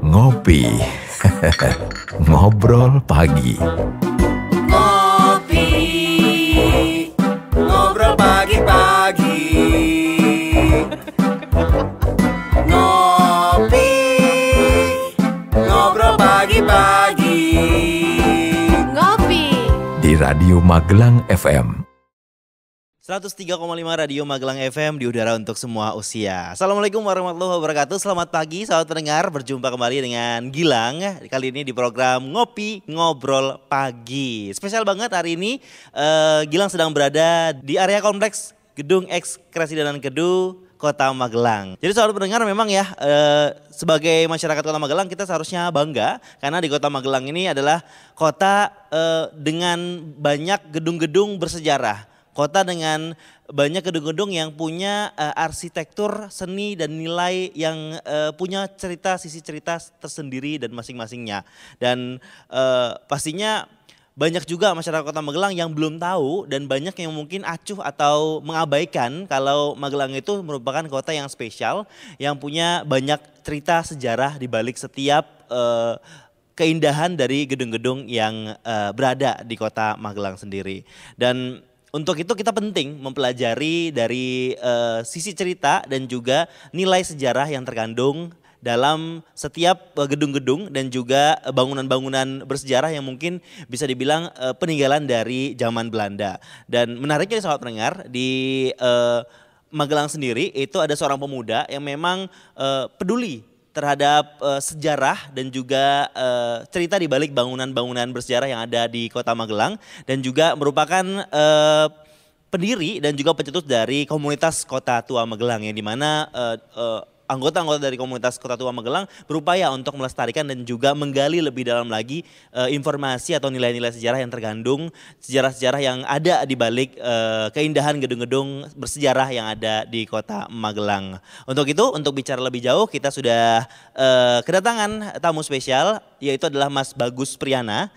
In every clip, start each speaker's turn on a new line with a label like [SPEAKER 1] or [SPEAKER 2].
[SPEAKER 1] Ngopi. Ngobrol pagi.
[SPEAKER 2] Ngopi, ngobrol pagi-pagi. Ngopi, ngobrol pagi-pagi.
[SPEAKER 3] Ngopi
[SPEAKER 1] Di Radio Magelang FM.
[SPEAKER 4] 103,5 Radio Magelang FM di udara untuk semua usia. Assalamualaikum warahmatullahi wabarakatuh. Selamat pagi sahabat pendengar. Berjumpa kembali dengan Gilang. Kali ini di program Ngopi Ngobrol Pagi. Spesial banget hari ini. Gilang sedang berada di area kompleks Gedung X Kresidenan Kedu, Kota Magelang. Jadi sahabat pendengar memang ya sebagai masyarakat Kota Magelang kita seharusnya bangga. Karena di Kota Magelang ini adalah kota dengan banyak gedung-gedung bersejarah. Kota dengan banyak gedung-gedung yang punya arsitektur, seni dan nilai yang punya sisi cerita tersendiri dan masing-masingnya. Dan pastinya banyak juga masyarakat Kota Magelang yang belum tahu dan banyak yang mungkin acuh atau mengabaikan kalau Magelang itu merupakan kota yang spesial, yang punya banyak cerita sejarah di balik setiap keindahan dari gedung-gedung yang berada di Kota Magelang sendiri. Dan untuk itu kita penting mempelajari dari sisi cerita dan juga nilai sejarah yang terkandung dalam setiap gedung-gedung dan juga bangunan-bangunan bersejarah yang mungkin bisa dibilang peninggalan dari zaman Belanda. Dan menariknya sahabat pendengar di Magelang sendiri itu ada seorang pemuda yang memang peduli terhadap sejarah dan juga cerita di balik bangunan-bangunan bersejarah yang ada di Kota Magelang dan juga merupakan pendiri dan juga pencetus dari komunitas Kota Tua Magelang yang dimana anggota-anggota dari komunitas Kota Tua Magelang berupaya untuk melestarikan dan juga menggali lebih dalam lagi informasi atau nilai-nilai sejarah yang terkandung, sejarah-sejarah yang ada di balik keindahan gedung-gedung bersejarah yang ada di Kota Magelang. Untuk itu, untuk bicara lebih jauh kita sudah kedatangan tamu spesial yaitu adalah Mas Bagus Priyana.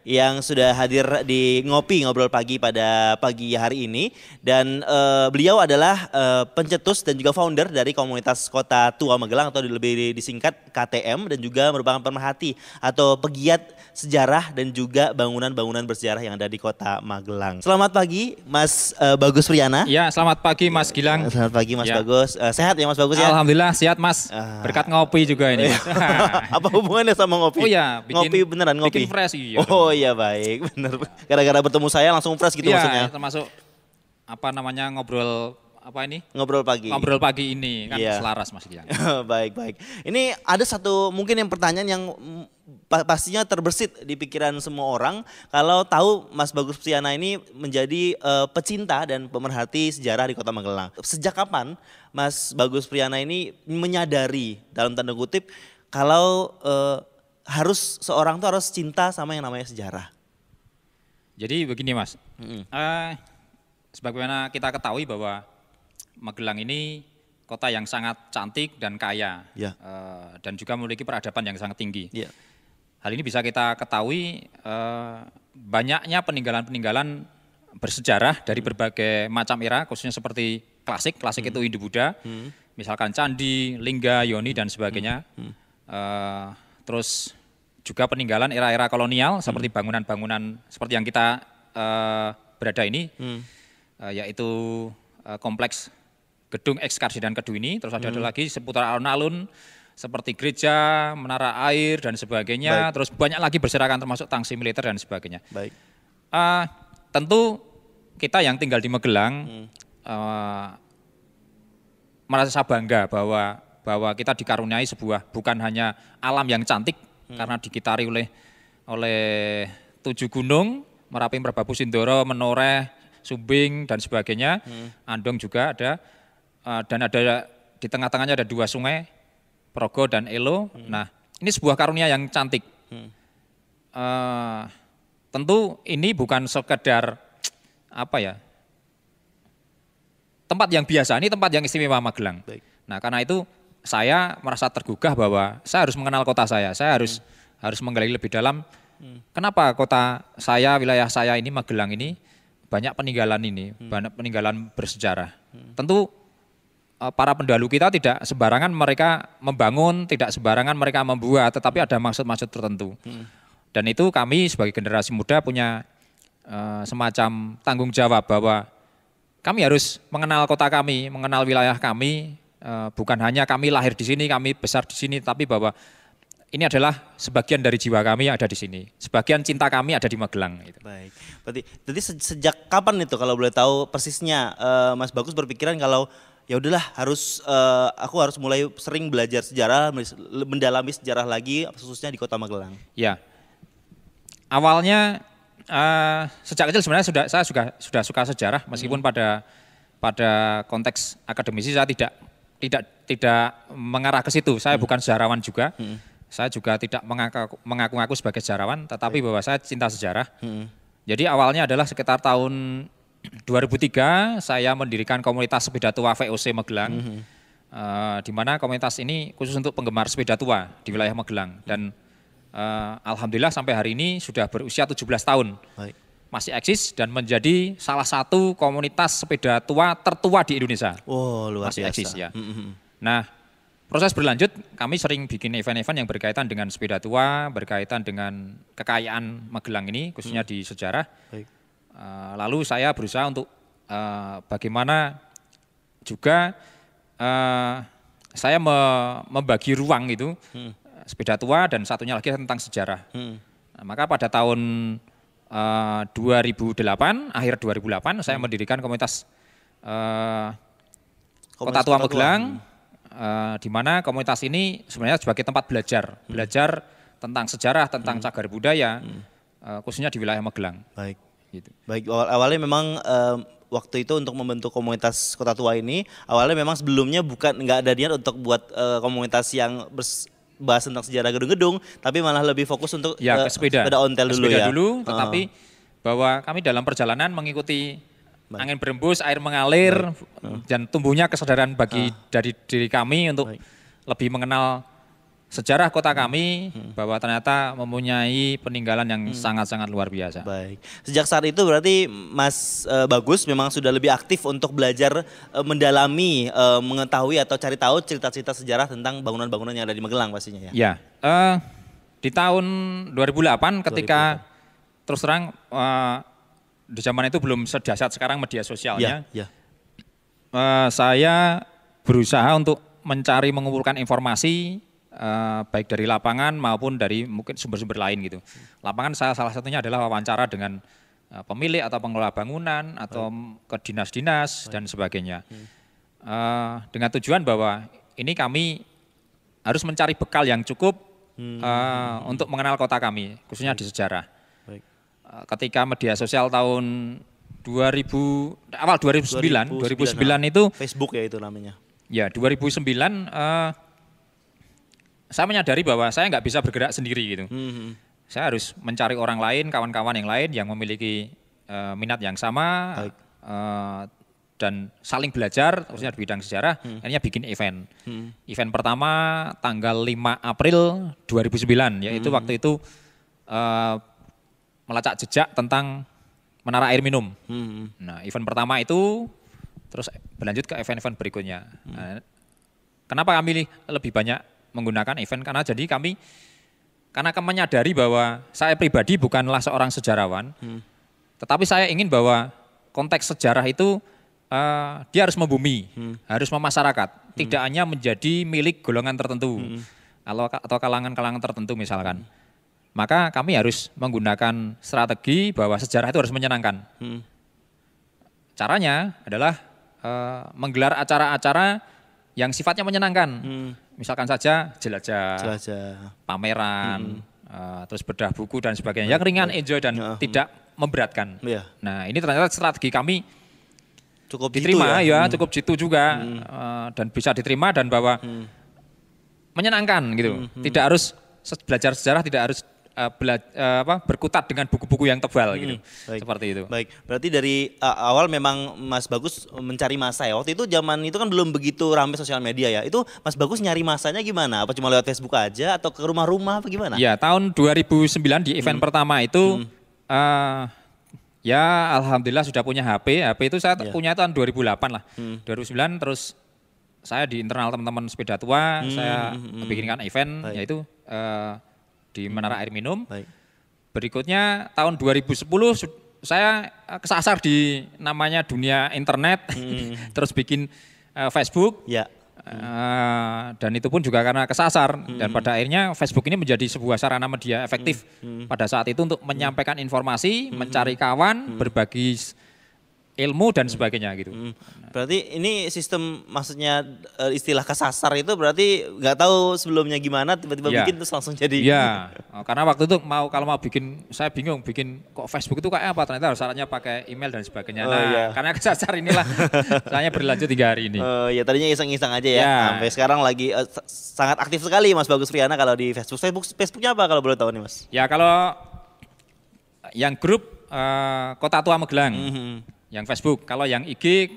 [SPEAKER 4] Yang sudah hadir di Ngopi Ngobrol Pagi pada pagi hari ini. Dan beliau adalah pencetus dan juga founder dari komunitas Kota Tua Magelang atau lebih disingkat KTM. Dan juga merupakan pemerhati atau pegiat sejarah dan juga bangunan-bangunan bersejarah yang ada di Kota Magelang. Selamat pagi Mas Bagus Priyana.
[SPEAKER 5] Ya, selamat pagi Mas Gilang.
[SPEAKER 4] Selamat pagi Mas
[SPEAKER 5] Ya.
[SPEAKER 4] Bagus. Sehat ya Mas Bagus ya?
[SPEAKER 5] Alhamdulillah sehat Mas. Berkat ngopi juga ini. Mas.
[SPEAKER 4] Apa hubungannya sama ngopi?
[SPEAKER 5] Oh ya,
[SPEAKER 4] ngopi beneran ngopi.
[SPEAKER 5] Bikin fresh iya.
[SPEAKER 4] Oh iya baik, bener. Gara-gara bertemu saya langsung fresh gitu
[SPEAKER 5] Iya,
[SPEAKER 4] maksudnya.
[SPEAKER 5] termasuk apa namanya ngobrol apa ini?
[SPEAKER 4] Ngobrol pagi.
[SPEAKER 5] Ngobrol pagi ini kan
[SPEAKER 4] Iya.
[SPEAKER 5] selaras Mas Gilang.
[SPEAKER 4] Baik. Ini ada satu mungkin yang pertanyaan yang pastinya terbersit di pikiran semua orang kalau tahu Mas Bagus Priyana ini menjadi pecinta dan pemerhati sejarah di Kota Magelang. Sejak kapan Mas Bagus Priyana ini menyadari dalam tanda kutip kalau seorang tuh harus cinta sama yang namanya sejarah?
[SPEAKER 5] Jadi begini Mas. Sebagaimana kita ketahui bahwa Magelang ini kota yang sangat cantik dan kaya.
[SPEAKER 4] Ya.
[SPEAKER 5] Dan juga memiliki peradaban yang sangat tinggi.
[SPEAKER 4] Ya.
[SPEAKER 5] Hal ini bisa kita ketahui banyaknya peninggalan-peninggalan bersejarah dari berbagai macam era, khususnya seperti klasik itu Hindu-Buddha, misalkan candi, lingga, yoni dan sebagainya. Terus juga peninggalan era-era kolonial seperti bangunan-bangunan seperti yang kita berada ini, yaitu kompleks Gedung X Kresidenan Kedu ini. Terus ada lagi seputar alun-alun seperti gereja, menara air dan sebagainya.
[SPEAKER 4] Baik.
[SPEAKER 5] Terus banyak lagi berserakan termasuk tangsi militer dan sebagainya.
[SPEAKER 4] Baik.
[SPEAKER 5] Tentu kita yang tinggal di Magelang merasa bangga bahwa kita dikaruniai sebuah bukan hanya alam yang cantik karena dikitari oleh 7 gunung, Merapi, Merbabu, Sindoro, Menoreh, Sumbing dan sebagainya. Andong juga ada dan ada di tengah-tengahnya ada 2 sungai, Progo dan Elo. Nah, ini sebuah karunia yang cantik. Tentu ini bukan sekedar tempat yang biasa, ini tempat yang istimewa Magelang.
[SPEAKER 4] Baik.
[SPEAKER 5] Nah, karena itu saya merasa tergugah bahwa saya harus mengenal kota saya harus menggali lebih dalam. Kenapa kota saya, wilayah saya ini Magelang ini banyak peninggalan ini, banyak peninggalan bersejarah. Tentu para pendahulu kita tidak sembarangan mereka membangun, tidak sembarangan mereka membuat, tetapi ada maksud-maksud tertentu. Dan itu kami sebagai generasi muda punya semacam tanggung jawab bahwa kami harus mengenal kota kami, mengenal wilayah kami, bukan hanya kami lahir di sini, kami besar di sini, tapi bahwa ini adalah sebagian dari jiwa kami yang ada di sini. Sebagian cinta kami ada di Magelang. Gitu.
[SPEAKER 4] Baik. Berarti sejak kapan itu kalau boleh tahu persisnya Mas Bagus berpikiran kalau ya udahlah aku harus mulai sering belajar sejarah, mendalami sejarah lagi khususnya di Kota Magelang.
[SPEAKER 5] Ya. Awalnya sejak kecil sebenarnya saya sudah suka sejarah meskipun pada konteks akademisi saya tidak mengarah ke situ. Saya bukan sejarawan juga. Saya juga tidak mengaku-ngaku sebagai sejarawan, tetapi bahwa saya cinta sejarah. Jadi awalnya adalah sekitar tahun 2003 saya mendirikan komunitas sepeda tua VOC Magelang, di mana komunitas ini khusus untuk penggemar sepeda tua di wilayah Magelang. Dan alhamdulillah sampai hari ini sudah berusia 17 tahun.
[SPEAKER 4] Baik.
[SPEAKER 5] Masih eksis dan menjadi salah satu komunitas sepeda tua tertua di Indonesia.
[SPEAKER 4] Oh, luar
[SPEAKER 5] Masih
[SPEAKER 4] biasa.
[SPEAKER 5] eksis ya. Nah, proses berlanjut, kami sering bikin event-event yang berkaitan dengan sepeda tua, berkaitan dengan kekayaan Magelang ini, khususnya di sejarah.
[SPEAKER 4] Baik.
[SPEAKER 5] Lalu saya berusaha untuk bagaimana juga saya membagi ruang itu, sepeda tua dan satunya lagi tentang sejarah. Nah, maka pada tahun 2008, akhir 2008, saya mendirikan komunitas Kota Tua Magelang. Di mana komunitas ini sebenarnya sebagai tempat belajar tentang sejarah, tentang cagar budaya, khususnya di wilayah Magelang.
[SPEAKER 4] Baik.
[SPEAKER 5] Gitu.
[SPEAKER 4] Baik, awalnya memang waktu itu untuk membentuk komunitas Kota Tua ini, awalnya memang sebelumnya nggak ada niat untuk buat komunitas yang bahas tentang sejarah gedung-gedung, tapi malah lebih fokus untuk
[SPEAKER 5] ke sepeda
[SPEAKER 4] ontel dulu ya.
[SPEAKER 5] Tetapi bahwa kami dalam perjalanan mengikuti angin berembus, air mengalir, dan tumbuhnya kesadaran dari diri kami untuk lebih mengenal sejarah kota kami, bahwa ternyata mempunyai peninggalan yang sangat-sangat luar biasa.
[SPEAKER 4] Baik. Sejak saat itu berarti Mas Bagus memang sudah lebih aktif untuk belajar mendalami, mengetahui atau cari tahu cerita-cerita sejarah tentang bangunan-bangunan yang ada di Magelang pastinya ya.
[SPEAKER 5] Ya, di tahun 2008 ketika terus terang di zaman itu belum sedahsyat sekarang media sosialnya.
[SPEAKER 4] Ya.
[SPEAKER 5] Saya berusaha untuk mengumpulkan informasi baik dari lapangan maupun dari mungkin sumber-sumber lain gitu. Lapangan salah satunya adalah wawancara dengan pemilik atau pengelola bangunan atau ke dinas-dinas dan sebagainya. Dengan tujuan bahwa ini kami harus mencari bekal yang cukup untuk mengenal kota kami, khususnya di sejarah. Ketika media sosial tahun awal 2009 itu
[SPEAKER 4] Facebook ya itu namanya.
[SPEAKER 5] Ya, 2009 saya menyadari bahwa saya nggak bisa bergerak sendiri gitu. Saya harus mencari orang lain, kawan-kawan yang lain yang memiliki minat yang sama dan saling belajar, khususnya di bidang sejarah. Akhirnya bikin event. Event pertama tanggal 5 April 2009, yaitu waktu itu melacak jejak tentang menara air minum. Nah, event pertama itu terus berlanjut ke event-event berikutnya. Nah, kenapa kami lebih banyak menggunakan event? Karena kami menyadari bahwa saya pribadi bukanlah seorang sejarawan, tetapi saya ingin bahwa konteks sejarah itu dia harus membumi, harus memasyarakat, tidak hanya menjadi milik golongan tertentu atau kalangan-kalangan tertentu misalkan. Maka kami harus menggunakan strategi bahwa sejarah itu harus menyenangkan. Caranya adalah menggelar acara-acara yang sifatnya menyenangkan. Misalkan saja jelajah, pameran, terus bedah buku dan sebagainya. Yang ringan, enjoy dan tidak memberatkan. Nah, ini ternyata strategi kami cukup diterima cukup jitu juga dan bisa diterima dan bahwa menyenangkan gitu. Tidak harus belajar sejarah, tidak harus berkutat dengan buku-buku yang tebal gitu. Seperti itu.
[SPEAKER 4] Baik, berarti dari awal memang Mas Bagus mencari massa ya. Waktu itu zaman itu kan belum begitu ramai sosial media ya. Itu Mas Bagus nyari massanya gimana? Apa cuma lewat Facebook aja atau ke rumah-rumah apa gimana?
[SPEAKER 5] Ya, tahun 2009 di event pertama itu ya alhamdulillah sudah punya HP. HP itu saya punya tahun 2008 lah. 2009 terus saya di internal teman-teman sepeda tua, saya bikinkan event yaitu di Menara Air Minum.
[SPEAKER 4] Baik.
[SPEAKER 5] Berikutnya tahun 2010 saya kesasar di namanya dunia internet, terus bikin Facebook.
[SPEAKER 4] Ya.
[SPEAKER 5] Dan itu pun juga karena kesasar dan pada akhirnya Facebook ini menjadi sebuah sarana media efektif pada saat itu untuk menyampaikan informasi, mencari kawan, berbagi ilmu dan sebagainya gitu.
[SPEAKER 4] Berarti ini sistem maksudnya istilah kesasar itu berarti nggak tahu sebelumnya gimana tiba-tiba bikin terus langsung jadi.
[SPEAKER 5] Iya, karena waktu itu kalau mau bikin saya bingung bikin kok Facebook itu kayak apa, ternyata syaratnya pakai email dan sebagainya. Nah, karena kesasar inilah saya berlanjut 3 hari ini.
[SPEAKER 4] Ya tadinya iseng-iseng aja ya. Sampai sekarang lagi sangat aktif sekali Mas Bagus Priyana kalau di Facebook. Facebooknya apa kalau boleh tahu nih Mas?
[SPEAKER 5] Ya kalau yang grup Kota Tua Magelang. Yang Facebook, kalau yang IG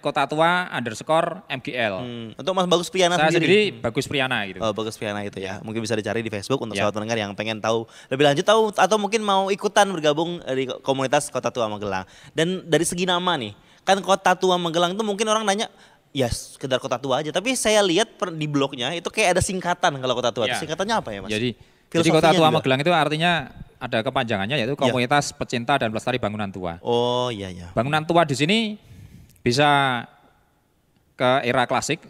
[SPEAKER 5] @kotatua_MGL.
[SPEAKER 4] Untuk Mas Bagus Priyana
[SPEAKER 5] saya
[SPEAKER 4] sendiri
[SPEAKER 5] Bagus Priyana gitu.
[SPEAKER 4] Oh, Bagus Priyana itu ya. Mungkin bisa dicari di Facebook untuk sahabat pendengar yang pengen tahu lebih lanjut atau mungkin mau ikutan bergabung di komunitas Kota Tua Magelang. Dan dari segi nama nih, kan Kota Tua Magelang itu mungkin orang nanya, ya sekedar Kota Tua aja. Tapi saya lihat di blognya itu kayak ada singkatan kalau Kota Tua. Singkatannya apa ya Mas?
[SPEAKER 5] Jadi Kota Tua Magelang itu artinya ada kepanjangannya yaitu komunitas pecinta dan pelestari bangunan tua.
[SPEAKER 4] Oh iya ya.
[SPEAKER 5] Bangunan tua di sini bisa ke era klasik,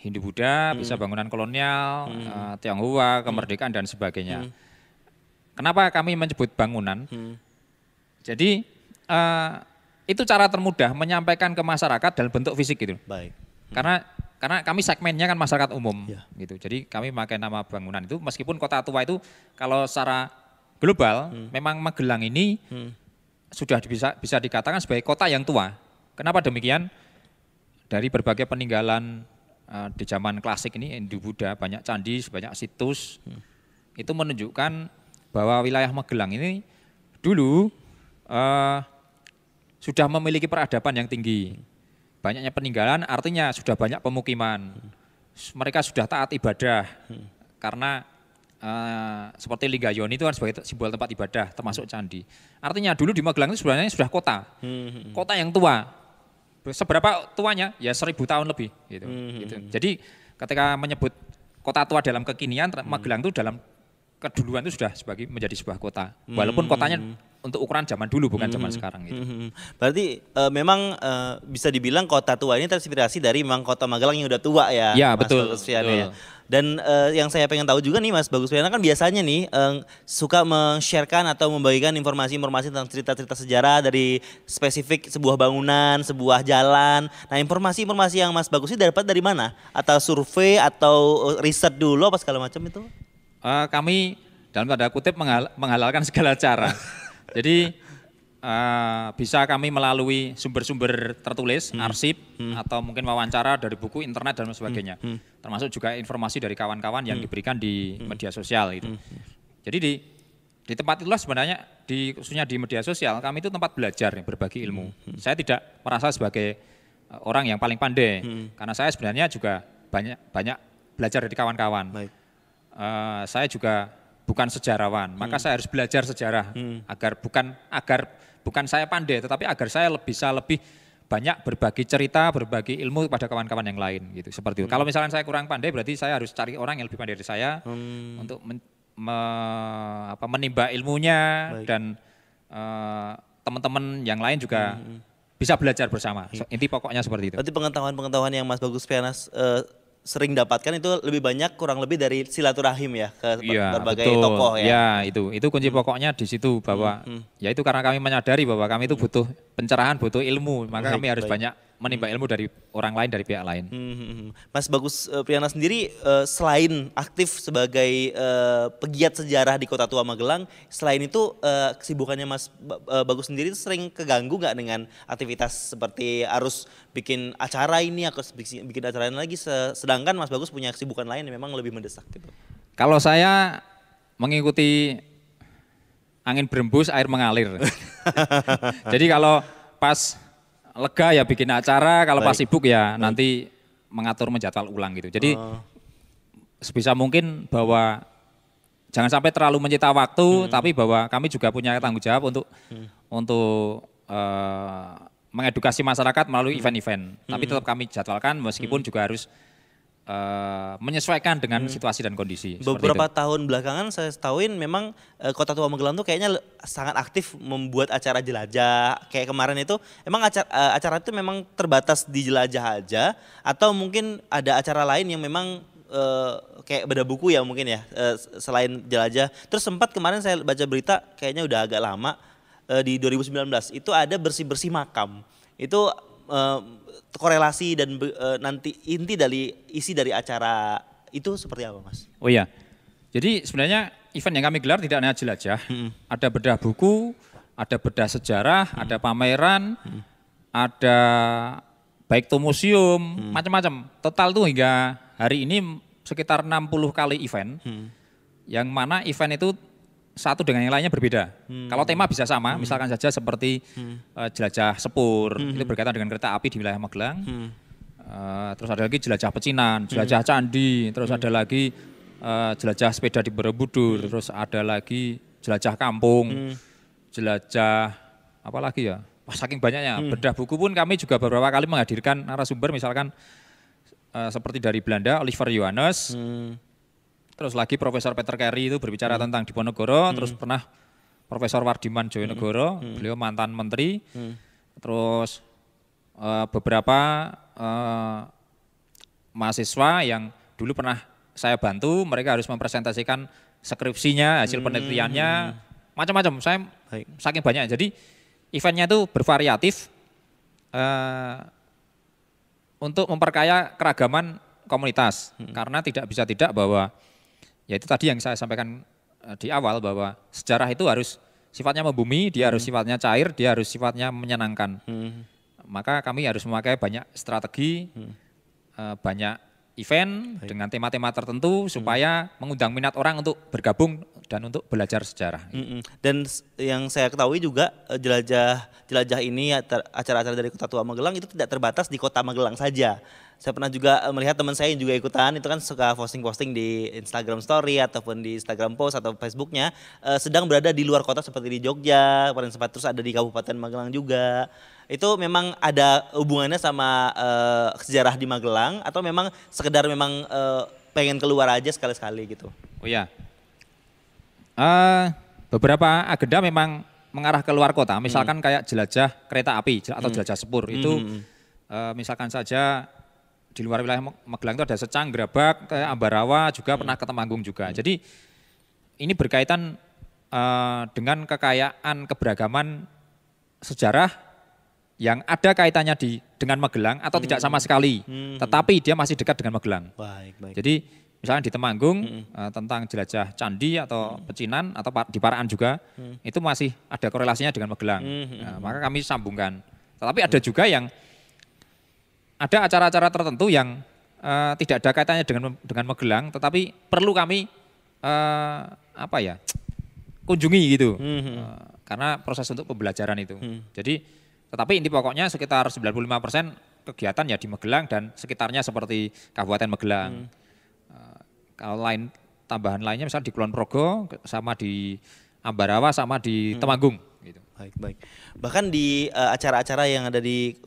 [SPEAKER 5] Hindu Buddha, bisa bangunan kolonial, Tionghoa, kemerdekaan dan sebagainya. Kenapa kami menyebut bangunan? Jadi itu cara termudah menyampaikan ke masyarakat dalam bentuk fisik gitu.
[SPEAKER 4] Baik.
[SPEAKER 5] Karena kami segmennya kan masyarakat umum gitu. Jadi kami pakai nama bangunan itu meskipun Kota Tua itu kalau secara global memang Magelang ini sudah bisa dikatakan sebagai kota yang tua. Kenapa demikian? Dari berbagai peninggalan di zaman klasik ini Hindu Buddha, banyak candi, banyak situs. Itu menunjukkan bahwa wilayah Magelang ini dulu sudah memiliki peradaban yang tinggi. Banyaknya peninggalan artinya sudah banyak pemukiman. Mereka sudah taat ibadah karena seperti Linggayoni itu kan sebagai simbol tempat ibadah termasuk candi. Artinya dulu di Magelang itu sebenarnya sudah kota. Kota yang tua. Seberapa tuanya? Ya 1000 tahun lebih gitu. Jadi ketika menyebut kota tua dalam kekinian, Magelang itu dalam keduluan itu sudah menjadi sebuah kota. Walaupun kotanya untuk ukuran zaman dulu bukan zaman sekarang gitu.
[SPEAKER 4] Berarti memang bisa dibilang Kota Tua ini terinspirasi dari memang Kota Magelang yang udah tua ya.
[SPEAKER 5] Ya
[SPEAKER 4] Mas
[SPEAKER 5] betul.
[SPEAKER 4] Bagus Priyana ya. Dan yang saya pengen tahu juga nih Mas Bagus Priyana kan biasanya nih suka men-sharekan atau membagikan informasi-informasi tentang cerita-cerita sejarah dari spesifik sebuah bangunan, sebuah jalan. Nah informasi-informasi yang Mas Bagus ini dapat dari mana? Atau survei atau riset dulu apa segala macam itu?
[SPEAKER 5] Kami dalam tanda kutip menghalalkan segala cara. Jadi bisa kami melalui sumber-sumber tertulis, arsip, atau mungkin wawancara dari buku, internet dan sebagainya. Termasuk juga informasi dari kawan-kawan yang diberikan di media sosial itu. Jadi di tempat itulah sebenarnya khususnya di media sosial kami itu tempat belajar berbagi ilmu. Saya tidak merasa sebagai orang yang paling pandai karena saya sebenarnya juga banyak belajar dari kawan-kawan. Saya juga bukan sejarawan, maka saya harus belajar sejarah agar bukan saya pandai, tetapi agar saya bisa lebih banyak berbagi cerita, berbagi ilmu kepada kawan-kawan yang lain gitu. Seperti itu. Kalau misalnya saya kurang pandai, berarti saya harus cari orang yang lebih pandai dari saya untuk menimba ilmunya. Baik. Dan teman-teman yang lain juga bisa belajar bersama. Inti pokoknya seperti itu.
[SPEAKER 4] Berarti pengetahuan-pengetahuan yang Mas Bagus Priyana sering dapatkan itu lebih banyak kurang lebih dari silaturahim ya ke berbagai tokoh ya.
[SPEAKER 5] Ya itu kunci pokoknya di situ bahwa ya itu karena kami menyadari bahwa kami itu butuh pencerahan, butuh ilmu, maka kami harus banyak menimba ilmu dari orang lain, dari pihak lain.
[SPEAKER 4] Mas Bagus Priyana sendiri selain aktif sebagai pegiat sejarah di Kota Tua Magelang, selain itu kesibukannya Mas Bagus sendiri itu sering keganggu nggak dengan aktivitas seperti harus bikin acara ini, harus bikin acara lain lagi, sedangkan Mas Bagus punya kesibukan lain yang memang lebih mendesak gitu.
[SPEAKER 5] Kalau saya mengikuti angin berembus, air mengalir. Jadi kalau pas lega ya bikin acara, kalau pas sibuk ya nanti mengatur menjadwal ulang gitu. Jadi sebisa mungkin bahwa jangan sampai terlalu menyita waktu, tapi bahwa kami juga punya tanggung jawab untuk mengedukasi masyarakat melalui event-event. Tapi tetap kami jadwalkan meskipun juga harus menyesuaikan dengan situasi dan kondisi.
[SPEAKER 4] Beberapa tahun belakangan saya setahuin memang Kota Tua Magelang tuh kayaknya sangat aktif membuat acara jelajah. Kayak kemarin itu emang acara itu memang terbatas di jelajah aja atau mungkin ada acara lain yang memang kayak beda buku ya mungkin ya selain jelajah. Terus sempat kemarin saya baca berita kayaknya udah agak lama di 2019 itu ada bersih-bersih makam. Itu korelasi dan nanti isi dari acara itu seperti apa, Mas?
[SPEAKER 5] Oh iya, jadi sebenarnya event yang kami gelar tidak hanya jelajah, ada bedah buku, ada bedah sejarah, ada pameran, ada baik itu museum, macam-macam. Total tuh hingga hari ini sekitar 60 kali event, yang mana event itu satu dengan yang lainnya berbeda. Kalau tema bisa sama, misalkan saja seperti jelajah Sepur, itu berkaitan dengan kereta api di wilayah Magelang. Terus ada lagi jelajah Pecinan, jelajah Candi, terus ada lagi jelajah sepeda di Borobudur, terus ada lagi jelajah kampung, jelajah apa lagi ya? Wah, saking banyaknya. Bedah buku pun kami juga beberapa kali menghadirkan narasumber, misalkan seperti dari Belanda, Oliver Johannes. Terus lagi Profesor Peter Carey itu berbicara tentang Diponegoro, terus pernah Profesor Wardiman Joyonegoro, beliau mantan menteri. Terus beberapa mahasiswa yang dulu pernah saya bantu, mereka harus mempresentasikan skripsinya, hasil penelitiannya, macam-macam. Saya saking banyak. Jadi eventnya itu bervariatif untuk memperkaya keragaman komunitas. Karena tidak bisa tidak bahwa ya itu tadi yang saya sampaikan di awal bahwa sejarah itu harus sifatnya membumi, dia harus sifatnya cair, dia harus sifatnya menyenangkan. Maka kami harus memakai banyak strategi, banyak event dengan tema-tema tertentu supaya mengundang minat orang untuk bergabung dan untuk belajar sejarah.
[SPEAKER 4] Dan yang saya ketahui juga jelajah ini acara-acara dari Kota Tua Magelang itu tidak terbatas di Kota Magelang saja. Saya pernah juga melihat teman saya yang juga ikutan, itu kan suka posting-posting di Instagram Story ataupun di Instagram Post atau Facebooknya, sedang berada di luar kota seperti di Jogja, kemarin sempat terus ada di Kabupaten Magelang juga. Itu memang ada hubungannya sama sejarah di Magelang atau memang sekedar memang pengen keluar aja sekali-sekali gitu?
[SPEAKER 5] Oh ya, beberapa agenda memang mengarah ke luar kota, misalkan kayak jelajah kereta api atau jelajah Sepur, itu misalkan saja di luar wilayah Magelang itu ada Secang, Gerabak, ke Ambarawa, juga pernah ke Temanggung juga. Jadi ini berkaitan dengan kekayaan keberagaman sejarah yang ada kaitannya dengan Magelang atau tidak sama sekali, tetapi dia masih dekat dengan Magelang.
[SPEAKER 4] Baik.
[SPEAKER 5] Jadi misalnya di Temanggung tentang jelajah Candi atau Pecinan atau di Paraan juga, itu masih ada korelasinya dengan Magelang. Nah, maka kami sambungkan. Tetapi ada juga yang ada acara-acara tertentu yang tidak ada kaitannya dengan Magelang, tetapi perlu kami kunjungi gitu, karena proses untuk pembelajaran itu. Jadi, tetapi inti pokoknya sekitar 95% kegiatan ya di Magelang dan sekitarnya seperti Kabupaten Magelang. Kalau tambahan lainnya misalnya di Kulon Progo, sama di Ambarawa, sama di Temanggung. Gitu.
[SPEAKER 4] Baik. Bahkan di acara-acara yang ada di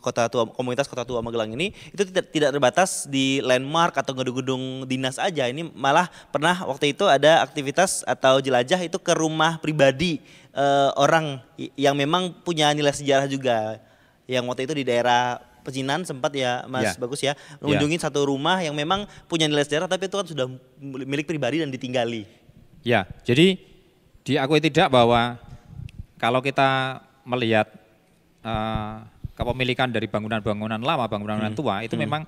[SPEAKER 4] komunitas Kota Tua Magelang ini itu tidak terbatas di landmark atau gedung-gedung dinas aja. Ini malah pernah waktu itu ada aktivitas atau jelajah itu ke rumah pribadi orang yang memang punya nilai sejarah juga. Yang waktu itu di daerah Pecinan sempat ya Mas Bagus ya mengunjungi satu rumah yang memang punya nilai sejarah tapi itu kan sudah milik pribadi dan ditinggali.
[SPEAKER 5] Ya, jadi diakui tidak bahwa kalau kita melihat kepemilikan dari bangunan-bangunan lama, bangunan tua itu memang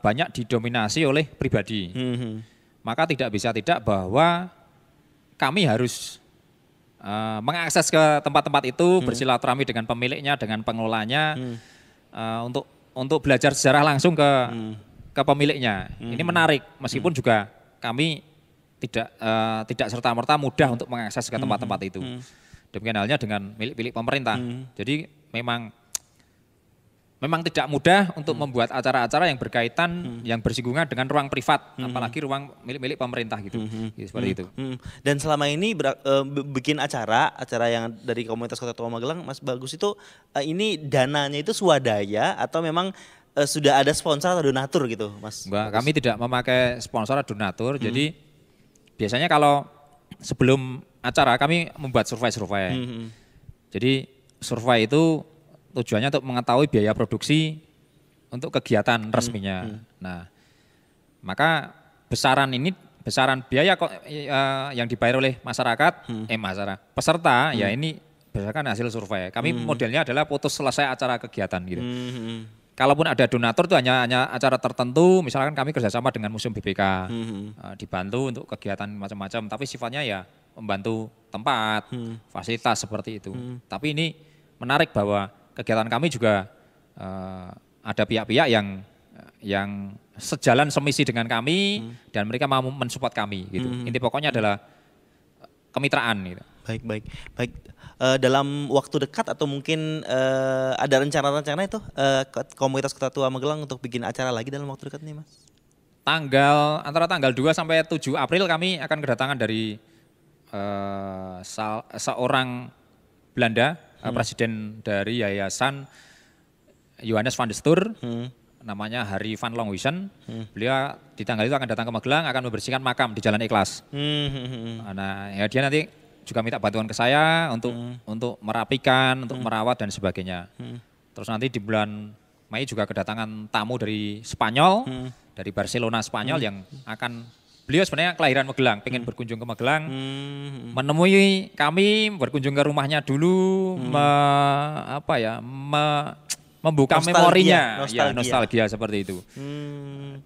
[SPEAKER 5] banyak didominasi oleh pribadi. Maka tidak bisa tidak bahwa kami harus mengakses ke tempat-tempat itu, bersilaturahmi dengan pemiliknya, dengan pengelolanya, untuk belajar sejarah langsung ke pemiliknya. Ini menarik, meskipun juga kami tidak serta-merta mudah untuk mengakses ke tempat-tempat itu. Demikian halnya dengan milik-milik pemerintah. Jadi memang memang tidak mudah untuk membuat acara-acara yang berkaitan, yang bersinggungan dengan ruang privat, apalagi ruang milik pemerintah gitu, seperti itu.
[SPEAKER 4] Dan selama ini bikin acara yang dari komunitas Kota Tua Magelang, Mas Bagus itu ini dananya itu swadaya atau memang sudah ada sponsor atau donatur gitu, Mas?
[SPEAKER 5] Enggak, kami tidak memakai sponsor atau donatur, jadi biasanya kalau sebelum acara kami membuat survei. Jadi survei itu tujuannya untuk mengetahui biaya produksi untuk kegiatan resminya. Nah, maka besaran biaya yang dibayar oleh masyarakat, peserta ya ini berdasarkan hasil survei. Kami modelnya adalah putus selesai acara kegiatan gitu. Kalaupun ada donatur itu hanya acara tertentu, misalkan kami kerjasama dengan Museum BPK, dibantu untuk kegiatan macam-macam, tapi sifatnya ya membantu tempat, fasilitas seperti itu. Tapi ini menarik bahwa kegiatan kami juga ada pihak-pihak yang sejalan semisi dengan kami dan mereka mau mensupport kami gitu. Inti pokoknya adalah kemitraan gitu.
[SPEAKER 4] Baik. Dalam waktu dekat atau mungkin ada rencana-rencana itu komunitas Kota Tua Magelang untuk bikin acara lagi dalam waktu dekat nih, Mas?
[SPEAKER 5] Antara tanggal 2 sampai 7 April kami akan kedatangan dari seorang Belanda, presiden dari Yayasan Johannes van der Stur, namanya Harry van Longhuizen. Beliau di tanggal itu akan datang ke Magelang, akan membersihkan makam di Jalan Ikhlas. Nah, ya dia nanti juga minta bantuan ke saya untuk merapikan, untuk merawat dan sebagainya. Terus nanti di bulan Mei juga kedatangan tamu dari Spanyol, dari Barcelona Spanyol yang akan beliau sebenarnya kelahiran Magelang, pengen berkunjung ke Magelang, menemui kami, berkunjung ke rumahnya dulu, membuka memorinya, nostalgia seperti itu.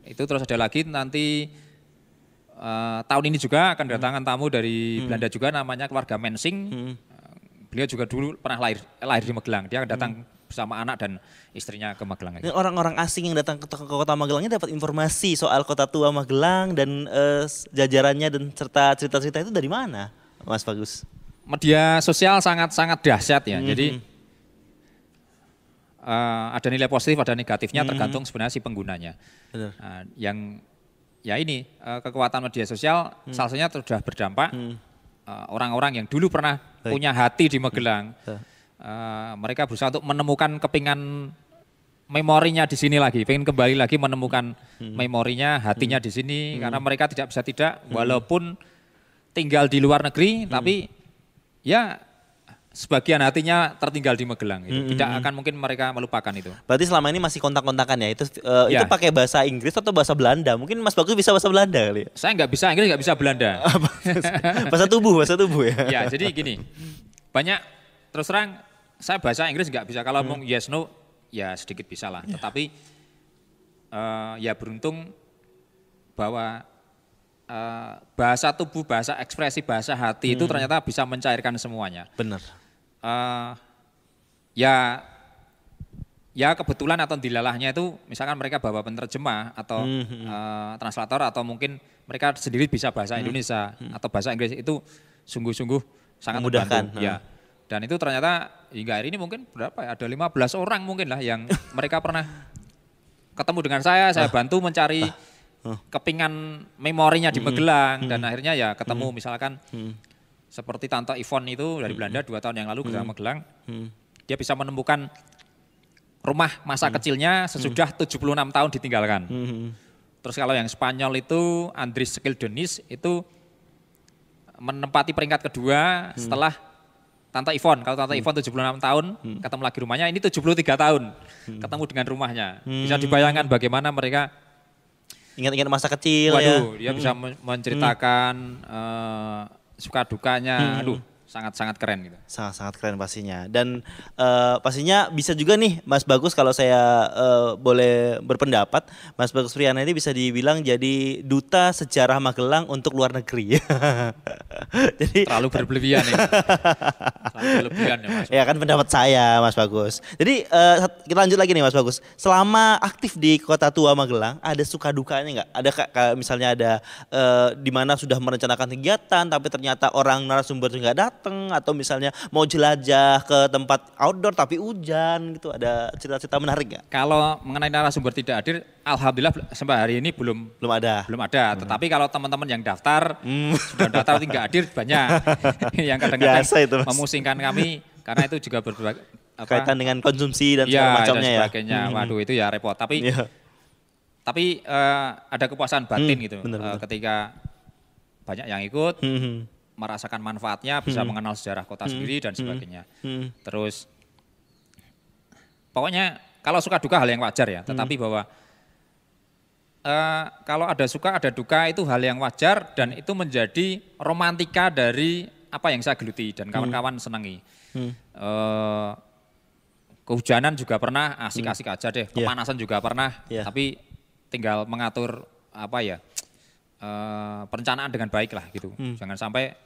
[SPEAKER 5] Itu terus ada lagi nanti tahun ini juga akan kedatangan tamu dari Belanda juga, namanya keluarga Mensing. Beliau juga dulu pernah lahir di Magelang, dia akan datang bersama anak dan istrinya ke Magelang.
[SPEAKER 4] Orang-orang asing yang datang ke Kota Magelangnya dapat informasi soal Kota Tua Magelang dan jajarannya dan serta cerita-cerita itu dari mana, Mas Bagus?
[SPEAKER 5] Media sosial sangat dahsyat ya. Jadi ada nilai positif, ada negatifnya, tergantung sebenarnya si penggunanya. Kekuatan media sosial salah satunya sudah berdampak orang-orang yang dulu pernah punya hati di Magelang. Mereka berusaha untuk menemukan kepingan memorinya di sini lagi, pengen kembali lagi menemukan memorinya, hatinya di sini, karena mereka tidak walaupun tinggal di luar negeri, tapi ya sebagian hatinya tertinggal di Magelang. Tidak akan mungkin mereka melupakan itu.
[SPEAKER 4] Berarti selama ini masih kontak-kontakan ya? Itu pakai bahasa Inggris atau bahasa Belanda? Mungkin Mas Bagus bisa bahasa Belanda kali ya?
[SPEAKER 5] Saya nggak bisa Inggris, nggak bisa Belanda.
[SPEAKER 4] bahasa tubuh ya?
[SPEAKER 5] Ya, jadi gini, banyak terus terang saya bahasa Inggris nggak bisa. Kalau ngomong yes no ya sedikit bisa lah. Tetapi ya beruntung bahwa bahasa tubuh, bahasa ekspresi, bahasa hati itu ternyata bisa mencairkan semuanya.
[SPEAKER 4] Benar.
[SPEAKER 5] Ya kebetulan atau dilalahnya itu misalkan mereka bawa penerjemah atau translator atau mungkin mereka sendiri bisa bahasa Indonesia atau bahasa Inggris, itu sungguh-sungguh sangat memudahkan. Ya. Dan itu ternyata hingga hari ini mungkin berapa ya, ada 15 orang mungkin lah yang mereka pernah ketemu dengan saya bantu mencari kepingan memorinya di Magelang, dan akhirnya ya ketemu misalkan seperti Tante Yvonne itu dari Belanda 2 tahun yang lalu ke Magelang, dia bisa menemukan rumah masa kecilnya sesudah 76 tahun ditinggalkan. Terus kalau yang Spanyol itu Andris Skildenis itu menempati peringkat kedua setelah Tante Yvonne. Kalau Tante Yvonne 76 tahun, ketemu lagi rumahnya, ini 73 tahun ketemu dengan rumahnya. Bisa dibayangkan bagaimana mereka
[SPEAKER 4] ingat-ingat masa kecil.
[SPEAKER 5] Dia bisa menceritakan suka dukanya. Sangat-sangat keren gitu.
[SPEAKER 4] Sangat-sangat keren pastinya. Dan pastinya bisa juga nih Mas Bagus, kalau saya boleh berpendapat, Mas Bagus Friana ini bisa dibilang jadi duta sejarah Magelang untuk luar negeri. Jadi
[SPEAKER 5] terlalu berlebihan ya. Terlalu berlebihan ya Mas.
[SPEAKER 4] Ya kan pendapat saya Mas Bagus. Jadi kita lanjut lagi nih Mas Bagus. Selama aktif di Kota Tua Magelang, ada suka dukanya nggak? Ada misalnya ada di mana sudah merencanakan kegiatan tapi ternyata orang narasumber nggak datang, datang atau misalnya mau jelajah ke tempat outdoor tapi hujan gitu, ada cerita-cerita menarik nggak?
[SPEAKER 5] Kalau mengenai narasumber tidak hadir, alhamdulillah sampai hari ini belum
[SPEAKER 4] Ada.
[SPEAKER 5] Tetapi kalau teman-teman yang daftar sudah daftar tapi nggak hadir banyak yang kadang-kadang
[SPEAKER 4] Biasa itu, Mas.
[SPEAKER 5] memusingkan kami karena itu juga berbagai
[SPEAKER 4] Kaitan dengan konsumsi dan segala
[SPEAKER 5] ya,
[SPEAKER 4] macamnya
[SPEAKER 5] dan
[SPEAKER 4] ya.
[SPEAKER 5] sebagainya. Waduh itu ya repot. Tapi
[SPEAKER 4] Iya.
[SPEAKER 5] ada kepuasan batin gitu
[SPEAKER 4] benar.
[SPEAKER 5] ketika banyak yang ikut,
[SPEAKER 4] Hmm.
[SPEAKER 5] merasakan manfaatnya, bisa mengenal sejarah kota sendiri dan sebagainya. Terus pokoknya kalau suka duka hal yang wajar ya, tetapi bahwa kalau ada suka ada duka itu hal yang wajar dan itu menjadi romantika dari apa yang saya geluti dan kawan-kawan senangi. Kehujanan juga pernah, asik-asik aja deh, kepanasan juga pernah, tapi tinggal mengatur perencanaan dengan baik lah gitu. Jangan sampai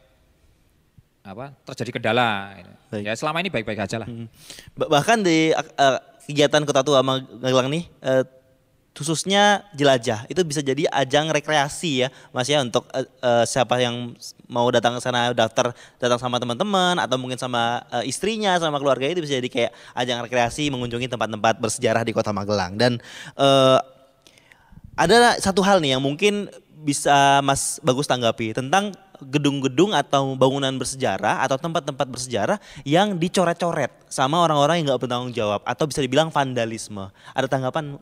[SPEAKER 5] terjadi kendala.
[SPEAKER 4] Baik.
[SPEAKER 5] Ya selama ini baik-baik aja lah.
[SPEAKER 4] Bahkan di kegiatan Kota Tua Magelang nih, khususnya jelajah, itu bisa jadi ajang rekreasi ya Mas ya, untuk siapa yang mau datang ke sana datang sama teman-teman atau mungkin sama istrinya, sama keluarga, itu bisa jadi kayak ajang rekreasi mengunjungi tempat-tempat bersejarah di Kota Magelang. Dan ada satu hal nih yang mungkin bisa Mas Bagus tanggapi tentang gedung-gedung atau bangunan bersejarah atau tempat-tempat bersejarah yang dicoret-coret sama orang-orang yang nggak bertanggung jawab atau bisa dibilang vandalisme. Ada tanggapan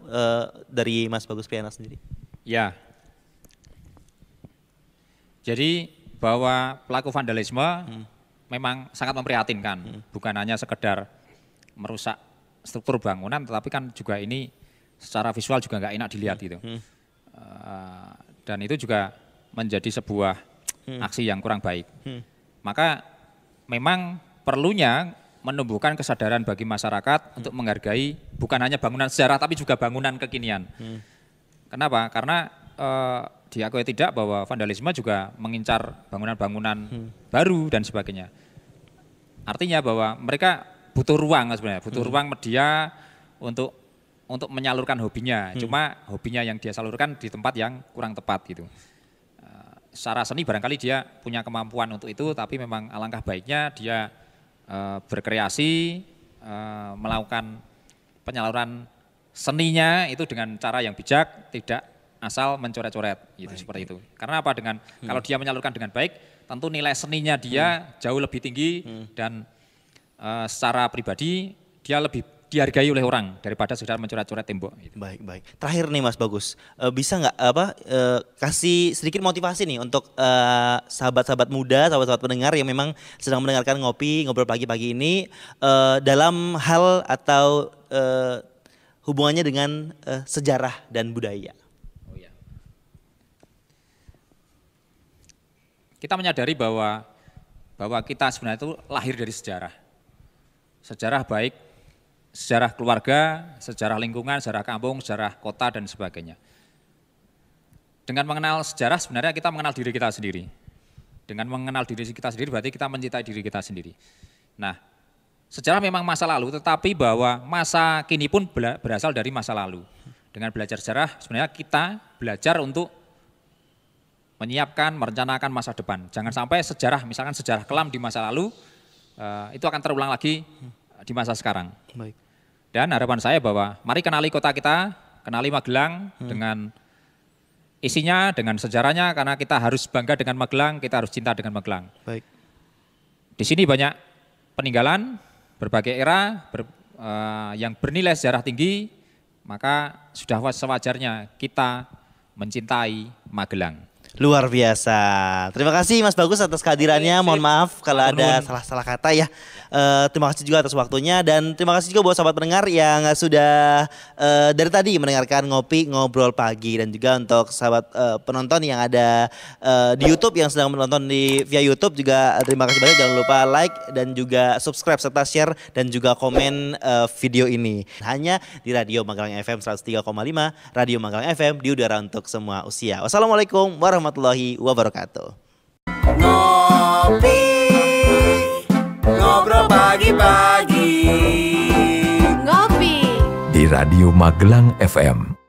[SPEAKER 4] dari Mas Bagus Priyana sendiri?
[SPEAKER 5] Ya, jadi bahwa pelaku vandalisme memang sangat memprihatinkan, bukan hanya sekedar merusak struktur bangunan, tetapi kan juga ini secara visual juga nggak enak dilihat gitu. Dan itu juga menjadi sebuah aksi yang kurang baik. Maka memang perlunya menumbuhkan kesadaran bagi masyarakat untuk menghargai bukan hanya bangunan sejarah tapi juga bangunan kekinian. Kenapa? Karena diakui tidak bahwa vandalisme juga mengincar bangunan-bangunan baru dan sebagainya. Artinya bahwa mereka butuh ruang sebenarnya, butuh ruang media untuk menyalurkan hobinya. Cuma hobinya yang dia salurkan di tempat yang kurang tepat gitu. Secara seni barangkali dia punya kemampuan untuk itu, tapi memang alangkah baiknya dia berkreasi, melakukan penyaluran seninya itu dengan cara yang bijak, tidak asal mencoret-coret gitu, seperti itu. Karena apa? Kalau dia menyalurkan dengan baik, tentu nilai seninya dia jauh lebih tinggi dan secara pribadi dia lebih dihargai oleh orang daripada sekedar mencoret-coret tembok. Gitu.
[SPEAKER 4] Baik. Terakhir nih Mas Bagus, bisa nggak kasih sedikit motivasi nih untuk sahabat-sahabat muda, sahabat-sahabat pendengar yang memang sedang mendengarkan ngobrol pagi-pagi ini dalam hal atau hubungannya dengan sejarah dan budaya.
[SPEAKER 5] Oh ya. Kita menyadari bahwa kita sebenarnya itu lahir dari sejarah. Sejarah baik sejarah keluarga, sejarah lingkungan, sejarah kampung, sejarah kota dan sebagainya. Dengan mengenal sejarah sebenarnya kita mengenal diri kita sendiri. Dengan mengenal diri kita sendiri berarti kita mencintai diri kita sendiri. Nah, sejarah memang masa lalu, tetapi bahwa masa kini pun berasal dari masa lalu. Dengan belajar sejarah sebenarnya kita belajar untuk menyiapkan, merencanakan masa depan. Jangan sampai sejarah, misalkan sejarah kelam di masa lalu, itu akan terulang lagi di masa sekarang.
[SPEAKER 4] Baik.
[SPEAKER 5] Dan harapan saya bahwa mari kenali kota kita, kenali Magelang dengan isinya, dengan sejarahnya, karena kita harus bangga dengan Magelang, kita harus cinta dengan Magelang.
[SPEAKER 4] Baik.
[SPEAKER 5] Di sini banyak peninggalan, berbagai era yang bernilai sejarah tinggi, maka sudah sewajarnya kita mencintai Magelang.
[SPEAKER 4] Luar biasa. Terima kasih Mas Bagus atas kehadirannya. Mohon maaf kalau ada salah-salah kata ya. Terima kasih juga atas waktunya dan terima kasih juga buat sahabat pendengar yang sudah dari tadi mendengarkan Ngopi Ngobrol Pagi, dan juga untuk sahabat penonton yang ada di YouTube yang sedang menonton via YouTube juga terima kasih banyak. Jangan lupa like dan juga subscribe serta share dan juga komen video ini. Hanya di Radio Magelang FM 103,5, Radio Magelang FM di udara untuk semua usia. Wassalamualaikum warahmatullahi wabarakatuh.
[SPEAKER 2] Ngopi, ngobrol pagi-pagi.
[SPEAKER 3] Ngopi.
[SPEAKER 1] Di Radio Magelang FM